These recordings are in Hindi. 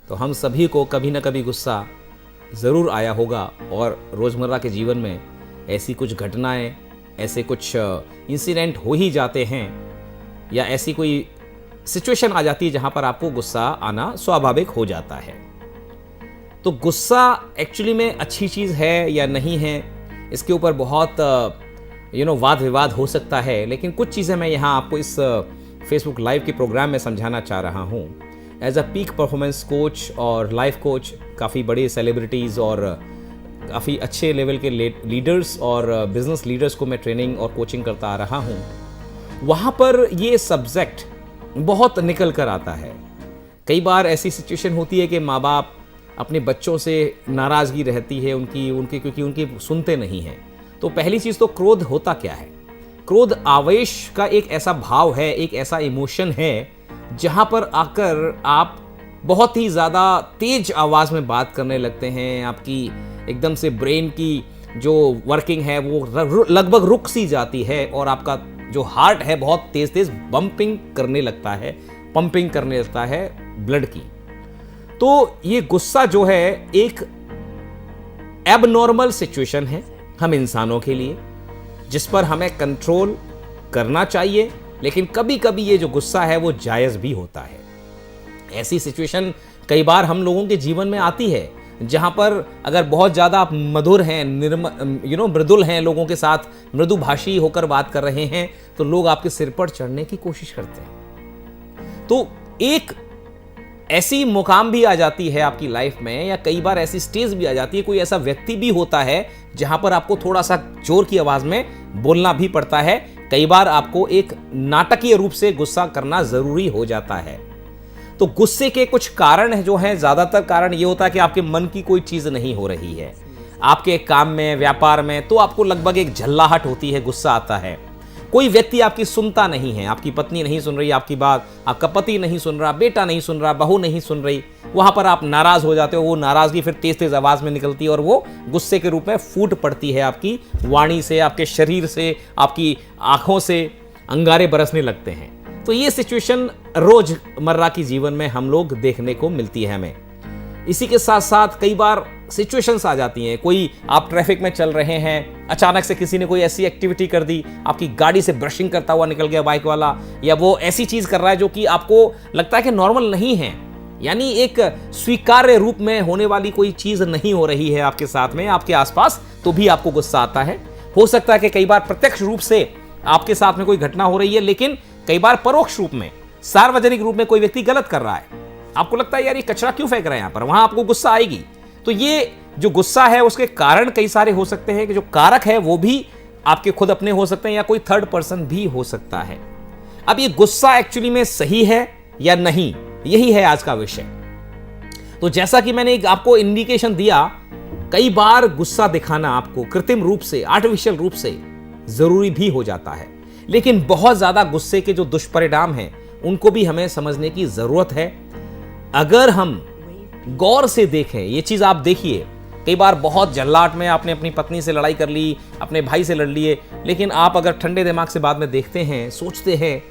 तो हम सभी को कभी ना कभी गुस्सा ज़रूर आया होगा और रोज़मर्रा के जीवन में ऐसी कुछ घटनाएं, ऐसे कुछ इंसिडेंट हो ही जाते हैं या ऐसी कोई सिचुएशन आ जाती है जहां पर आपको गुस्सा आना स्वाभाविक हो जाता है। तो गुस्सा एक्चुअली में अच्छी चीज़ है या नहीं है, इसके ऊपर बहुत वाद विवाद हो सकता है, लेकिन कुछ चीज़ें मैं यहाँ आपको इस फेसबुक लाइव के प्रोग्राम में समझाना चाह रहा हूँ। As a peak performance coach और लाइफ कोच काफ़ी बड़े सेलिब्रिटीज़ और काफ़ी अच्छे लेवल के लीडर्स और बिजनेस लीडर्स को मैं ट्रेनिंग और कोचिंग करता आ रहा हूँ। वहाँ पर ये सब्जेक्ट बहुत निकल कर आता है। कई बार ऐसी सिचुएशन होती है कि माँ बाप अपने बच्चों से नाराज़गी रहती है उनकी क्योंकि उनकी सुनते नहीं हैं। तो पहली चीज़ तो क्रोध होता क्या है? क्रोध आवेश का एक ऐसा भाव है, एक ऐसा इमोशन है जहाँ पर आकर आप बहुत ही ज़्यादा तेज आवाज़ में बात करने लगते हैं। आपकी एकदम से ब्रेन की जो वर्किंग है वो लगभग रुक सी जाती है और आपका जो हार्ट है बहुत तेज तेज बम्पिंग करने लगता है, पंपिंग करने लगता है ब्लड की। तो ये गुस्सा जो है एक एबनॉर्मल सिचुएशन है हम इंसानों के लिए, जिस पर हमें कंट्रोल करना चाहिए, लेकिन कभी कभी ये जो गुस्सा है वो जायज़ भी होता है। ऐसी सिचुएशन कई बार हम लोगों के जीवन में आती है जहां पर अगर बहुत ज़्यादा आप मधुर हैं, मृदुल हैं, लोगों के साथ मृदुभाषी होकर बात कर रहे हैं, तो लोग आपके सिर पर चढ़ने की कोशिश करते हैं। तो एक ऐसी मुकाम भी आ जाती है आपकी लाइफ में, या कई बार ऐसी स्टेज भी आ जाती है, कोई ऐसा व्यक्ति भी होता है जहां पर आपको थोड़ा सा जोर की आवाज में बोलना भी पड़ता है। कई बार आपको एक नाटकीय रूप से गुस्सा करना जरूरी हो जाता है। तो गुस्से के कुछ कारण है जो हैं, ज्यादातर कारण ये होता है कि आपके मन की कोई चीज नहीं हो रही है, आपके काम में, व्यापार में, तो आपको लगभग एक झल्लाहट होती है, गुस्सा आता है। कोई व्यक्ति आपकी सुनता नहीं है, आपकी पत्नी नहीं सुन रही आपकी बात, आपका पति नहीं सुन रहा, बेटा नहीं सुन रहा, बहू नहीं सुन रही, वहां पर आप नाराज हो जाते हो। वो नाराजगी फिर तेज तेज आवाज में निकलती है और वो गुस्से के रूप में फूट पड़ती है आपकी वाणी से, आपके शरीर से, आपकी आंखों से अंगारे बरसने लगते हैं। तो ये सिचुएशन रोजमर्रा की जीवन में हम लोग देखने को मिलती है हमें। इसी के साथ साथ कई बार सिचुएशंस आ जाती हैं, कोई आप ट्रैफिक में चल रहे हैं, अचानक से किसी ने कोई ऐसी एक्टिविटी कर दी, आपकी गाड़ी से ब्रशिंग करता हुआ निकल गया बाइक वाला, या वो ऐसी चीज कर रहा है जो कि आपको लगता है कि नॉर्मल नहीं है, यानी एक स्वीकार्य रूप में होने वाली कोई चीज नहीं हो रही है आपके साथ में, आपके आसपास, तो भी आपको गुस्सा आता है। हो सकता है कि कई बार प्रत्यक्ष रूप से आपके साथ में कोई घटना हो रही है, लेकिन कई बार परोक्ष रूप में, सार्वजनिक रूप में कोई व्यक्ति गलत कर रहा है, आपको लगता है यार ये कचरा क्यों फेंक रहे हैं यहाँ पर, वहां आपको गुस्सा आएगी। तो ये जो गुस्सा है उसके कारण कई सारे हो सकते हैं, कि जो कारक है वो भी आपके खुद अपने हो सकते हैं या कोई थर्ड पर्सन भी हो सकता है। अब ये गुस्सा एक्चुअली में सही है या नहीं, यही है आज का विषय। तो जैसा कि मैंने आपको इंडिकेशन दिया, कई बार गुस्सा दिखाना आपको कृत्रिम रूप से, आर्टिफिशियल रूप से जरूरी भी हो जाता है, लेकिन बहुत ज्यादा गुस्से के जो दुष्परिणाम हैं उनको भी हमें समझने की जरूरत है। अगर हम गौर से देखें, ये चीज आप देखिए, कई बार बहुत जल्लाट में आपने अपनी पत्नी से लड़ाई कर ली, अपने भाई से लड़ लिए, लेकिन आप अगर ठंडे दिमाग से बाद में देखते हैं, सोचते हैं,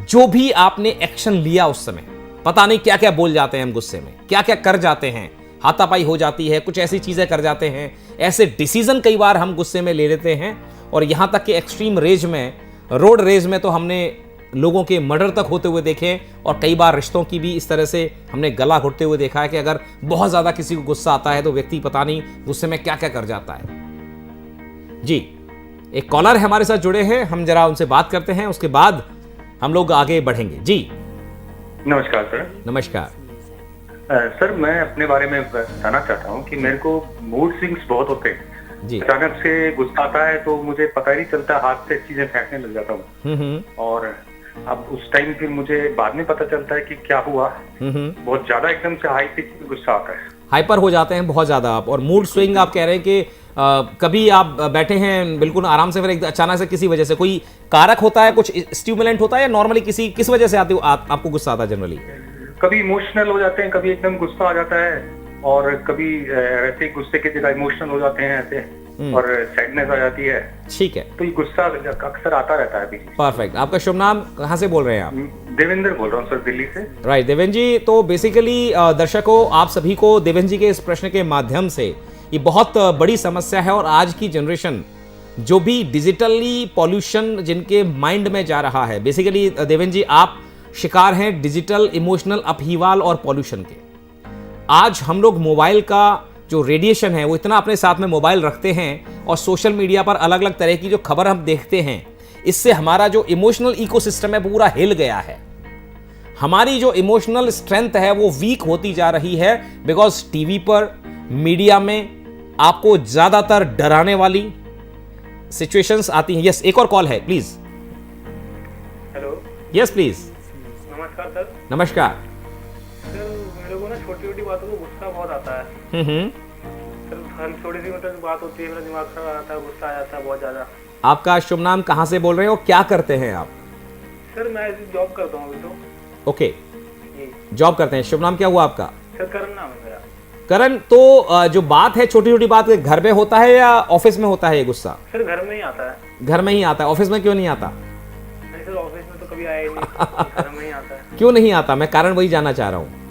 जो भी आपने एक्शन लिया उस समय, पता नहीं क्या क्या बोल जाते हैं हम गुस्से में, क्या क्या कर जाते हैं, हाथापाई हो जाती है, कुछ ऐसी चीजें कर जाते हैं, ऐसे डिसीजन कई बार हम गुस्से में ले लेते हैं। और यहां तक कि एक्सट्रीम रेज में, रोड रेज में तो हमने लोगों के मर्डर तक होते हुए देखे, और कई बार रिश्तों की भी इस तरह से हमने गला घुटते हुए देखा है कि अगर बहुत ज्यादा किसी को गुस्सा आता है तो व्यक्ति पता नहीं गुस्से में क्या क्या कर जाता है। जी, एक कॉलर है हमारे साथ जुड़े हैं, हम जरा उनसे बात करते हैं, उसके बाद हम लोग आगे बढ़ेंगे। जी नमस्कार सर। नमस्कार। सर, मैं अपने बारे में बताना चाहता हूँ कि मेरे को मूड स्विंग्स बहुत होते हैं जी। अचानक से गुस्सा आता है तो मुझे पता ही नहीं चलता, हाथ से चीजें फेंकने लग जाता हूँ। और अब उस टाइम फिर मुझे बाद में पता चलता है कि क्या हुआ। बहुत ज्यादा एकदम से हाई पिच में गुस्सा आता है, हाइपर हो जाते हैं बहुत ज्यादा आप। और मूड स्विंग आप कह रहे हैं कि कभी आप बैठे हैं बिल्कुल आराम से, फिर अचानक से किसी वजह से कोई कारक होता है, कुछ स्टिमुलेंट होता है, या नॉर्मली किस वजह से आपको गुस्सा आता है जनरली? कभी इमोशनल हो जाते हैं, कभी एकदम गुस्सा आ जाता है, और कभी ऐसे गुस्से की जगह इमोशनल हो जाते हैं ऐसे। और सैडनेस आ जाती है। ठीक है, तो ये गुस्सा अक्सर आता रहता है बीच में। परफेक्ट। आपका शुभ नाम, कहाँ से बोल रहे हैं आप? देवेंद्र बोल रहा हूँ सर, दिल्ली से। राइट देवेंद्र जी, तो बेसिकली दर्शकों, आप सभी को देवेंद्र जी के इस प्रश्न के माध्यम से ये बहुत बड़ी समस्या है, और आज की जनरेशन जो भी डिजिटली पॉल्यूशन जिनके माइंड में जा रहा है, बेसिकली देवेंद्र जी आप शिकार हैं डिजिटल इमोशनल अपहीवाल और पॉल्यूशन के। आज हम लोग मोबाइल का जो रेडिएशन है वो इतना अपने साथ में मोबाइल रखते हैं, और सोशल मीडिया पर अलग अलग तरह की जो खबर हम देखते हैं, इससे हमारा जो इमोशनल इकोसिस्टम है पूरा हिल गया है। हमारी जो इमोशनल स्ट्रेंथ है वो वीक होती जा रही है, बिकॉज टीवी पर, मीडिया में आपको ज्यादातर डराने वाली सिचुएशंस आती हैं। यस, एक और कॉल है, प्लीज। Hello, yes please. नमस्कार सर। नमस्कार। सर मेरे को ना छोटी छोटी बातों को गुस्सा बहुत आता है। सर हर छोटी सी मतलब बात होती है, मेरा दिमाग खराब आ जाता है, गुस्सा आ जाता है बहुत ज्यादा। आपका शुभ नाम, कहाँ से बोल रहे हो, क्या करते हैं आप? सर मैं जॉब करता हूँ अभी तो। ओके, जी जॉब करते हैं। शुभ नाम क्या हुआ आपका? सर, करण नाम है मेरा। करण, तो जो बात है छोटी छोटी बात घर में होता है या ऑफिस में होता है ये गुस्सा? सर घर में ही आता है। घर में ही आता है, ऑफिस में क्यों नहीं आता? नहीं सर, ऑफिस में तो कभी आया ही नहीं, घर में ही आता है। क्यों नहीं आता? मैं कारण वही जानना चाह रहा हूँ।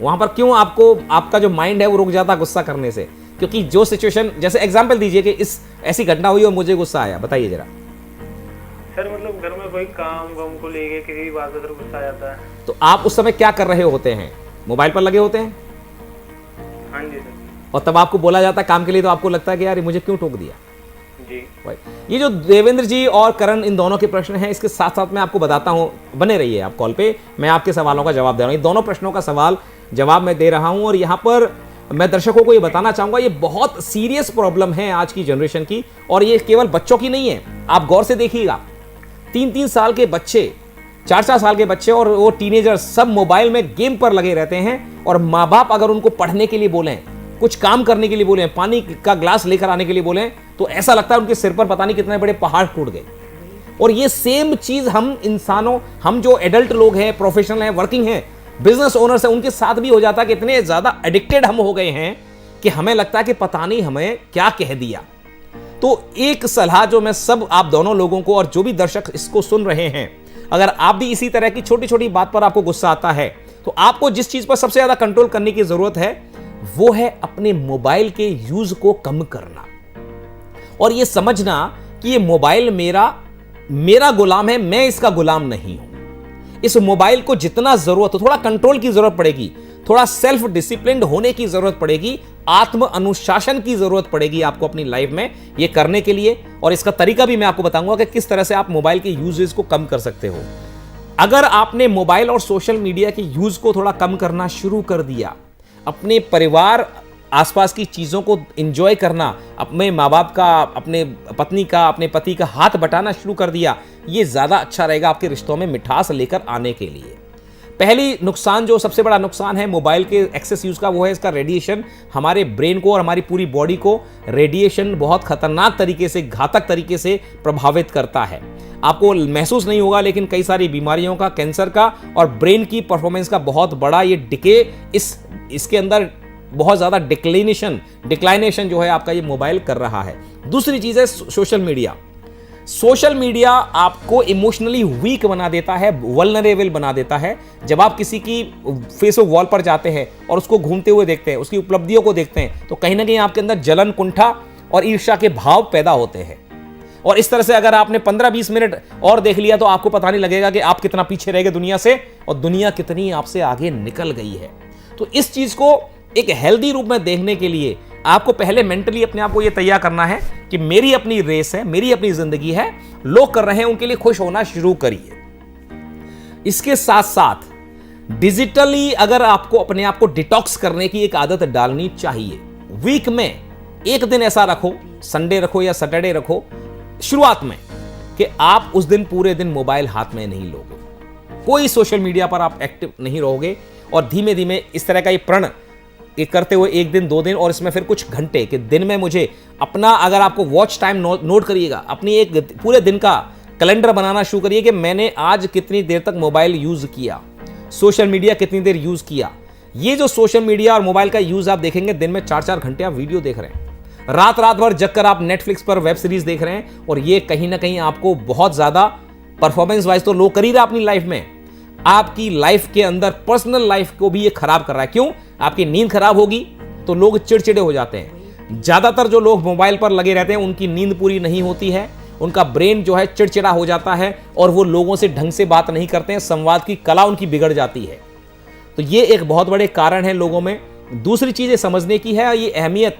वहां पर क्यों आपको, आपका जो माइंड है वो रुक जाता गुस्सा करने से? क्योंकि जो सिचुएशन, जैसे एग्जांपल दीजिए कि इस ऐसी घटना हुई और मुझे गुस्सा आया, बताइए जरा। सर मतलब घर में कोई काम वाम को लेके किसी भी बात पर सर गुस्सा आ जाता है। तो आप उस समय क्या कर रहे होते हैं? मोबाइल पर लगे होते हैं? हाँ जी सर। और तब आपको बोला जाता है काम के लिए, तो आपको लगता है कि यार ये मुझे क्यों टोक दिया? जी। ये जो देवेंद्र जी और करण, इन दोनों के प्रश्न हैं, इसके साथ साथ मैं आपको बताता हूं, बने रहिए आप कॉल पे, मैं आपके सवालों का जवाब दे रहा हूं। ये दोनों प्रश्नों का सवाल जवाब मैं दे रहा हूं, और यहां पर मैं दर्शकों को ये बताना चाहूंगा, ये बहुत सीरियस प्रॉब्लम है आज की जनरेशन की, और ये केवल बच्चों की नहीं है। आप गौर से देखिएगा, 3-3 साल के बच्चे, 4-4 साल के बच्चे और वो टीनेजर सब मोबाइल में गेम पर लगे रहते हैं, और माँ बाप अगर उनको पढ़ने के लिए बोलें, कुछ काम करने के लिए बोलें, पानी का ग्लास लेकर आने के लिए बोलें, तो ऐसा लगता है उनके सिर पर पता नहीं कितने बड़े पहाड़ टूट गए। और ये सेम चीज हम इंसानों, हम जो एडल्ट लोग हैं, प्रोफेशनल हैं, वर्किंग हैं, बिजनेस ओनर्स हैं, उनके साथ भी हो जाता है कि इतने ज्यादा एडिक्टेड हम हो गए हैं कि हमें लगता है कि पता नहीं हमें क्या कह दिया। तो एक सलाह जो मैं सब आप दोनों लोगों को, और जो भी दर्शक इसको सुन रहे हैं, अगर आप भी इसी तरह की छोटी छोटी बात पर आपको गुस्सा आता है, तो आपको जिस चीज पर सबसे ज्यादा कंट्रोल करने की जरूरत है वो है अपने मोबाइल के यूज को कम करना, और ये समझना कि ये मोबाइल मेरा गुलाम है, मैं इसका गुलाम नहीं हूं। इस मोबाइल को जितना जरूरत हो, थोड़ा कंट्रोल की जरूरत पड़ेगी, थोड़ा सेल्फ डिसिप्लिन्ड होने की जरूरत पड़ेगी, आत्म अनुशासन की जरूरत पड़ेगी आपको अपनी लाइफ में ये करने के लिए। और इसका तरीका भी मैं आपको बताऊंगा कि किस तरह से आप मोबाइल के यूजेस को कम कर सकते हो। अगर आपने मोबाइल और सोशल मीडिया के यूज को थोड़ा कम करना शुरू कर दिया, अपने परिवार आसपास की चीज़ों को एंजॉय करना, अपने माँ बाप का, अपने पत्नी का, अपने पति का हाथ बटाना शुरू कर दिया, ये ज़्यादा अच्छा रहेगा आपके रिश्तों में मिठास लेकर आने के लिए। पहली नुकसान, जो सबसे बड़ा नुकसान है मोबाइल के एक्सेस यूज़ का, वो है इसका रेडिएशन। हमारे ब्रेन को और हमारी पूरी बॉडी को रेडिएशन बहुत खतरनाक तरीके से, घातक तरीके से प्रभावित करता है। आपको महसूस नहीं होगा, लेकिन कई सारी बीमारियों का, कैंसर का और ब्रेन की परफॉर्मेंस का बहुत बड़ा ये डिके, इसके अंदर बहुत ज़्यादा डिक्लाइनेशन जो है आपका ये मोबाइल कर रहा है। दूसरी चीज़ है सोशल मीडिया। सोशल मीडिया आपको इमोशनली वीक बना देता है, वल्नरेबल बना देता है। जब आप किसी की फेसबुक वॉल पर जाते हैं और उसको घूमते हुए देखते हैं, उसकी उपलब्धियों को देखते हैं, तो कहीं ना कहीं आपके अंदर जलन, कुंठा और ईर्ष्या के भाव पैदा होते हैं। और इस तरह से अगर आपने 15-20 मिनट और देख लिया, तो आपको पता नहीं लगेगा कि आप कितना पीछे रह गए दुनिया से और दुनिया कितनी आपसे आगे निकल गई है। तो इस चीज़ को एक हेल्दी रूप में देखने के लिए आपको पहले मेंटली अपने आप को यह तैयार करना है कि मेरी अपनी रेस है, मेरी अपनी जिंदगी है, लोग कर रहे हैं उनके लिए खुश होना शुरू करिए। इसके साथ साथ डिजिटली अगर आपको अपने आप को डिटॉक्स करने की एक आदत डालनी चाहिए। वीक में एक दिन ऐसा रखो, संडे रखो या सैटरडे रखो शुरुआत में, कि आप उस दिन पूरे दिन मोबाइल हाथ में नहीं लोगे, कोई सोशल मीडिया पर आप एक्टिव नहीं रहोगे। और धीमे धीमे इस तरह का ये प्रण करते हुए 1 दिन 2 दिन और इसमें फिर कुछ घंटे कि दिन में मुझे अपना, अगर आपको वॉच टाइम नोट करिएगा, अपनी एक पूरे दिन का कैलेंडर बनाना शुरू करिए कि मैंने आज कितनी देर तक मोबाइल यूज किया, सोशल मीडिया कितनी देर यूज किया। ये जो सोशल मीडिया और मोबाइल का यूज आप देखेंगे, दिन में 4-4 घंटे आप वीडियो देख रहे हैं, रात रात भर जगकर आप नेटफ्लिक्स पर वेब सीरीज देख रहे हैं, और ये कहीं ना कहीं आपको बहुत ज्यादा परफॉर्मेंस वाइज तो लो कर ही रहा अपनी लाइफ में, आपकी लाइफ के अंदर पर्सनल लाइफ को भी ये खराब कर रहा है। क्यों? आपकी नींद खराब होगी तो लोग चिड़चिड़े हो जाते हैं। ज्यादातर जो लोग मोबाइल पर लगे रहते हैं उनकी नींद पूरी नहीं होती है, उनका ब्रेन जो है चिड़चिड़ा हो जाता है, और वो लोगों से ढंग से बात नहीं करते हैं, संवाद की कला उनकी बिगड़ जाती है। तो ये एक बहुत बड़े कारण है लोगों में। दूसरी चीज ये समझने की है, ये अहमियत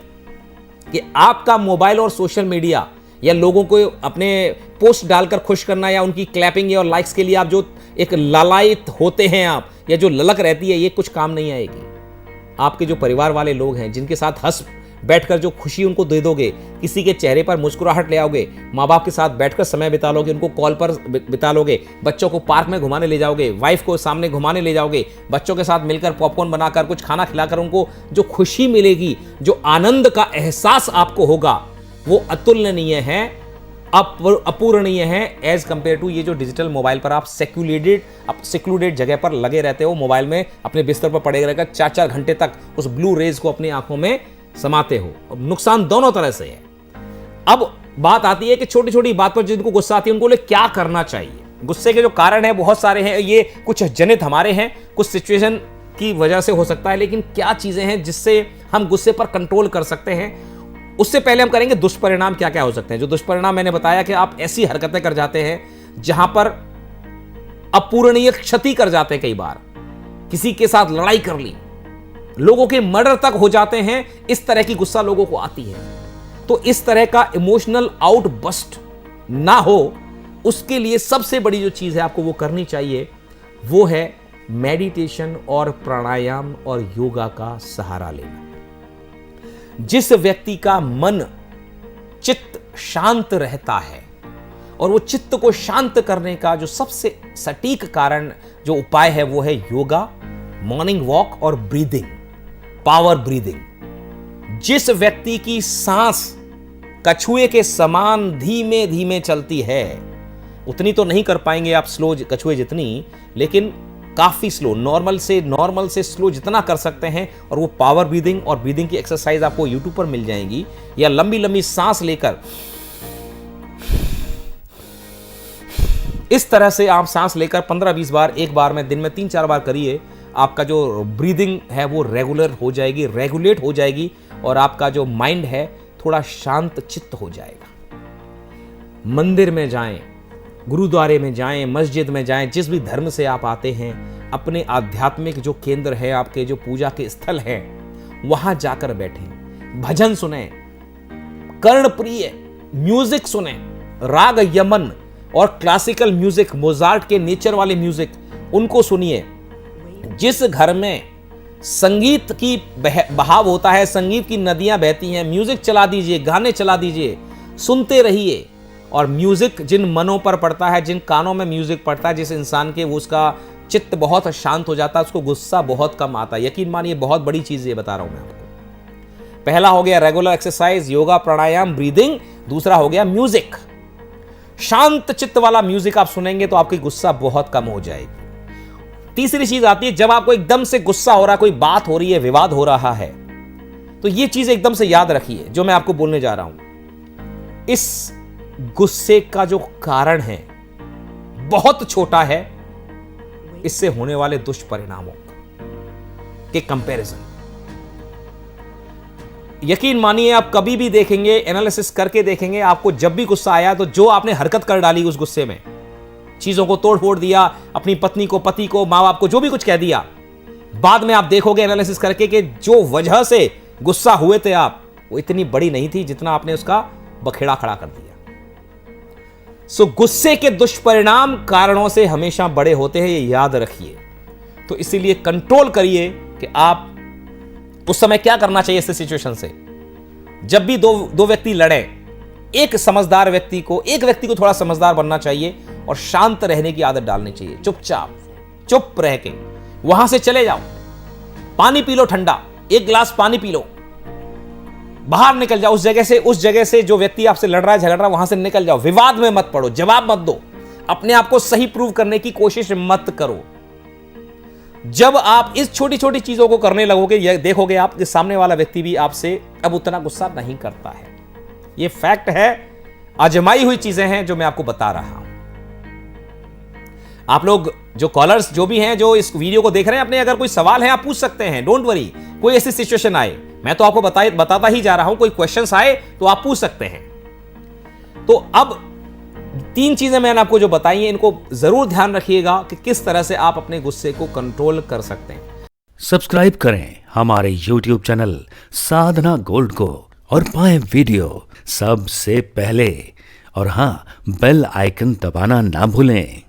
कि आपका मोबाइल और सोशल मीडिया या लोगों को अपने पोस्ट डालकर खुश करना या उनकी क्लैपिंग और लाइक्स के लिए आप जो एक लालायित होते हैं आप, या जो ललक रहती है, ये कुछ काम नहीं आएगी। आपके जो परिवार वाले लोग हैं जिनके साथ हंस बैठकर जो खुशी उनको दे दोगे, किसी के चेहरे पर मुस्कुराहट ले आओगे, माँ बाप के साथ बैठकर समय बिता लोगे, उनको कॉल पर बिता लोगे, बच्चों को पार्क में घुमाने ले जाओगे, वाइफ को सामने घुमाने ले जाओगे, बच्चों के साथ मिलकर पॉपकॉर्न बनाकर कुछ खाना खिलाकर उनको जो खुशी मिलेगी, जो आनंद का एहसास आपको होगा, वो अतुलनीय है, अपूरणीय है एज कंपेयर टू ये जो डिजिटल मोबाइल पर आप सेक्लूडेड जगह पर लगे रहते हो, मोबाइल में अपने बिस्तर पर पड़े रहकर 4-4 घंटे तक उस ब्लू रेज को अपनी आंखों में समाते हो। अब नुकसान दोनों तरह से है। अब बात आती है कि छोटी छोटी बात पर जिनको गुस्सा आती है उनको क्या करना चाहिए। गुस्से के जो कारण है बहुत सारे हैं, ये कुछ जनित हमारे हैं, कुछ सिचुएशन की वजह से हो सकता है, लेकिन क्या चीजें हैं जिससे हम गुस्से पर कंट्रोल कर सकते हैं। उससे पहले हम करेंगे दुष्परिणाम क्या क्या हो सकते हैं। जो दुष्परिणाम मैंने बताया कि आप ऐसी हरकतें कर जाते हैं जहां पर अपूरणीय क्षति कर जाते हैं, कई बार किसी के साथ लड़ाई कर ली, लोगों के मर्डर तक हो जाते हैं, इस तरह की गुस्सा लोगों को आती है। तो इस तरह का इमोशनल आउटबस्ट ना हो, उसके लिए सबसे बड़ी जो चीज है आपको वो करनी चाहिए, वो है मेडिटेशन और प्राणायाम और योगा का सहारा लेना। जिस व्यक्ति का मन चित्त शांत रहता है, और वो चित्त को शांत करने का जो सबसे सटीक कारण जो उपाय है वो है योगा, मॉर्निंग वॉक और ब्रीदिंग, पावर ब्रीदिंग। जिस व्यक्ति की सांस कछुए के समान धीमे धीमे चलती है, उतनी तो नहीं कर पाएंगे आप स्लो कछुए जितनी, लेकिन काफी स्लो, नॉर्मल से स्लो जितना कर सकते हैं, और वो पावर ब्रीदिंग और ब्रीदिंग की एक्सरसाइज आपको यूट्यूब पर मिल जाएंगी, या लंबी लंबी सांस लेकर इस तरह से आप सांस लेकर 15-20 बार एक बार में दिन में 3-4 बार करिए। आपका जो ब्रीदिंग है वो रेगुलेट हो जाएगी, और आपका जो माइंड है थोड़ा शांत चित्त हो जाएगा। मंदिर में जाएं, गुरुद्वारे में जाएं, मस्जिद में जाएं, जिस भी धर्म से आप आते हैं, अपने आध्यात्मिक जो केंद्र है, आपके जो पूजा के स्थल है, वहां जाकर बैठें, भजन सुने, कर्णप्रिय म्यूजिक सुने, राग यमन और क्लासिकल म्यूजिक, मोजार्ट के नेचर वाले म्यूजिक, उनको सुनिए। जिस घर में संगीत की बहाव होता है, संगीत की नदियां बहती हैं, म्यूजिक चला दीजिए, गाने चला दीजिए, सुनते रहिए। और म्यूजिक जिन मनों पर पड़ता है, जिन कानों में म्यूजिक पड़ता है, जिस इंसान के वो उसका चित्त बहुत शांत हो जाता है, उसको गुस्सा बहुत कम आता है। यकीन मानिए बहुत बड़ी चीज ये बता रहा हूं मैं आपको। पहला हो गया रेगुलर एक्सरसाइज, योगा, प्राणायाम, ब्रीदिंग। दूसरा हो गया म्यूजिक। शांत चित्त वाला म्यूजिक आप सुनेंगे तो आपकी गुस्सा बहुत कम हो जाएगी। तीसरी चीज आती है, जब आपको एकदम से गुस्सा हो रहा है, कोई बात हो रही है, विवाद हो रहा है, तो ये चीज एकदम से याद रखिए जो मैं आपको बोलने जा रहा हूं। इस गुस्से का जो कारण है बहुत छोटा है इससे होने वाले दुष्परिणामों के कंपैरिजन। यकीन मानिए आप कभी भी देखेंगे, एनालिसिस करके देखेंगे, आपको जब भी गुस्सा आया तो जो आपने हरकत कर डाली उस गुस्से में, चीजों को तोड़ फोड़ दिया, अपनी पत्नी को, पति को, माँ बाप को जो भी कुछ कह दिया, बाद में आप देखोगे एनालिसिस करके कि जो वजह से गुस्सा हुए थे आप, वो इतनी बड़ी नहीं थी जितना आपने उसका बखेड़ा खड़ा कर दिया। सो गुस्से के दुष्परिणाम कारणों से हमेशा बड़े होते हैं, ये याद रखिए। तो इसीलिए कंट्रोल करिए कि आप उस समय क्या करना चाहिए। इस सिचुएशन से जब भी दो व्यक्ति लड़े, एक व्यक्ति को थोड़ा समझदार बनना चाहिए और शांत रहने की आदत डालनी चाहिए। चुप रह के वहां से चले जाओ, पानी पी लो ठंडा, एक गिलास पानी पी लो, बाहर निकल जाओ उस जगह से जो व्यक्ति आपसे लड़ रहा है, झगड़ रहा है, वहां से निकल जाओ। विवाद में मत पड़ो, जवाब मत दो, अपने आप को सही प्रूव करने की कोशिश मत करो। जब आप इस छोटी छोटी चीजों को करने लगोगे, देखोगे आप कि सामने वाला व्यक्ति भी आपसे अब उतना गुस्सा नहीं करता है। ये फैक्ट है, आजमाई हुई चीजें हैं जो मैं आपको बता रहा हूं। आप लोग जो कॉलर्स जो भी हैं जो इस वीडियो को देख रहे हैं, अपने अगर कोई सवाल है आप पूछ सकते हैं, डोंट वरी। कोई ऐसी सिचुएशन आए, मैं तो आपको बताता ही जा रहा हूं, कोई क्वेश्चंस आए तो आप पूछ सकते हैं। तो अब 3 चीजें मैंने आपको जो बताई हैं, इनको जरूर ध्यान रखिएगा कि किस तरह से आप अपने गुस्से को कंट्रोल कर सकते हैं। सब्सक्राइब करें हमारे YouTube चैनल साधना गोल्ड को और पाएं वीडियो सबसे पहले। और हां, बेल आइकन दबाना ना भूलें।